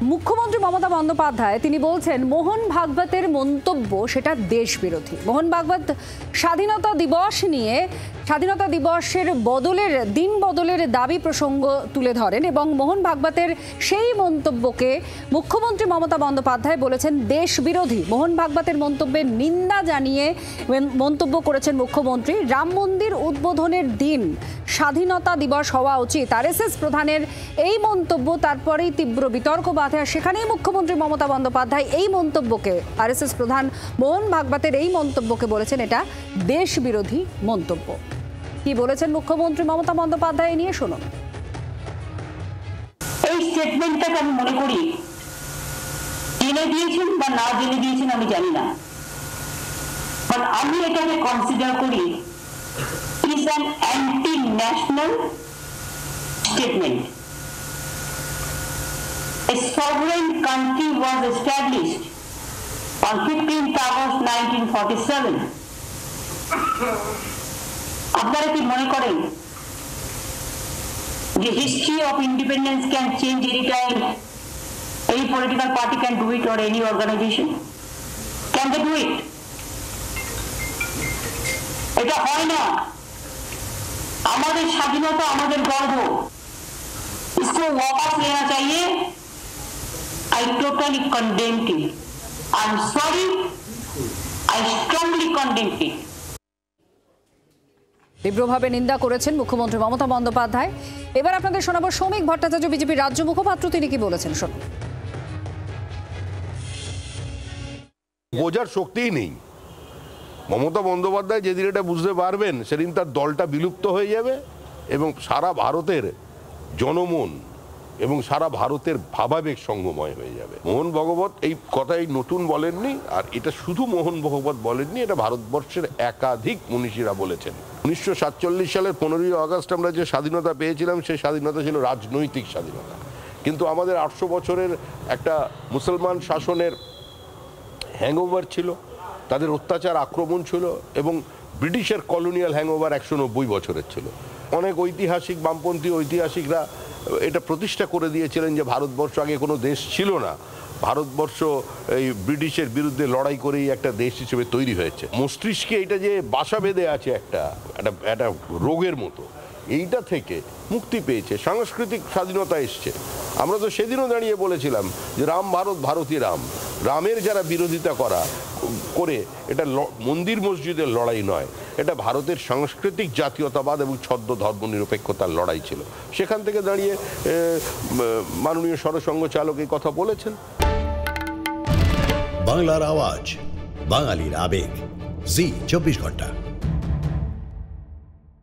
মুখ্যমন্ত্রী মমতা বন্দ্যোপাধ্যায় তিনি বলছেন মোহন ভাগবতের মন্তব্য সেটা দেশ বিরোধী। মোহন ভাগবত স্বাধীনতা দিবস নিয়ে স্বাধীনতা দিবসের দিন বদলের দাবি প্রসঙ্গ তুলে ধরেন এবং মোহন ভাগবতের সেই মন্তব্যকে মুখ্যমন্ত্রী মমতা বন্দ্যোপাধ্যায় বলেছেন দেশ বিরোধী। মোহন ভাগবতের মন্তব্যের নিন্দা জানিয়ে মন্তব্য করেছেন মুখ্যমন্ত্রী, রাম মন্দির উদ্বোধনের দিন স্বাধীনতা দিবস হওয়া উচিত। আরএসএস প্রধানের এই মন্তব্য তারপরেই তীব্র বিতর্ক বাধে, আর সেখানেই মুখ্যমন্ত্রী মমতা বন্দ্যোপাধ্যায় এই মন্তব্যকে, আরএসএস প্রধান মোহন ভাগবতের এই মন্তব্যকে বলেছেন এটা দেশ বিরোধী মন্তব্য। কি বলেছেন মুখ্যমন্ত্রী মমতা বন্দ্যোপাধ্যায় নিয়ে শুনুন। এই স্টেটমেন্টটাকে আমি মনে করি জেনে দিয়েছেন বা না জেনে দিয়েছেন আমি জানি না, বাট আমি এটাকে কনসিডার করি is an anti-national statement. A sovereign country was established on 15th August 1947. আপনারা কি মনে করেন যে history of independence can change any time? Any political party can do it or any organization? Can they do it? এটা হয় না। আমাদের স্বাধীনতা আমাদের গর্ব, इसको वापस लेना चाहिए। I totally condemn it. I'm sorry. I strongly condemn it. তীব্রভাবে নিন্দা করেছেন মুখ্যমন্ত্রী মমতা বন্দ্যোপাধ্যায়। এবার আপনাদের শোনাবো শ্রমিক ভট্টাচার্য, বিজেপির রাজ্য মুখপাত্র, তিনি কি বলেছেন শুনুন। বোঝার শক্তিই নেই। মমতা বন্দ্যোপাধ্যায় যেদিন এটা বুঝতে পারবেন সেদিন তার দলটা বিলুপ্ত হয়ে যাবে এবং সারা ভারতের জনমন এবং সারা ভারতের ভাবাবেগ সঙ্গময় হয়ে যাবে। মোহন ভাগবত এই কথাই নতুন বলেননি, আর এটা শুধু মোহন ভাগবত বলেননি, এটা ভারতবর্ষের একাধিক মনীষীরা বলেছেন। 1947 সালের 15ই আগস্ট আমরা যে স্বাধীনতা পেয়েছিলাম সেই স্বাধীনতা ছিল রাজনৈতিক স্বাধীনতা, কিন্তু আমাদের 800 বছরের একটা মুসলমান শাসনের হ্যাংওভার ছিল, তাদের অত্যাচার আক্রমণ ছিল এবং ব্রিটিশের কলোনিয়াল হ্যাংওভার 190 বছরের ছিল। অনেক ঐতিহাসিক বামপন্থী ঐতিহাসিকরা এটা প্রতিষ্ঠা করে দিয়েছিলেন যে ভারতবর্ষ আগে কোনো দেশ ছিল না, ভারতবর্ষ এই ব্রিটিশের বিরুদ্ধে লড়াই করেই একটা দেশ হিসেবে তৈরি হয়েছে। মস্তিষ্কে এটা যে বাসা বেঁধে আছে একটা রোগের মতো, এইটা থেকে মুক্তি পেয়েছে, সাংস্কৃতিক স্বাধীনতা এসছে। আমরা তো সেদিনও দাঁড়িয়ে বলেছিলাম যে রাম ভারত, ভারতী রাম। রামের যারা বিরোধিতা করে এটা মন্দির মসজিদের লড়াই নয়, এটা ভারতের সাংস্কৃতিক জাতীয়তাবাদ এবং ছদ্ম ধর্ম নিরপেক্ষতার লড়াই ছিল। সেখান থেকে দাঁড়িয়ে মাননীয় সরসংঘ চালক এই কথা বলেছেন। বাংলার আওয়াজ, বাঙালির আবেগ, জি 24 ঘন্টা।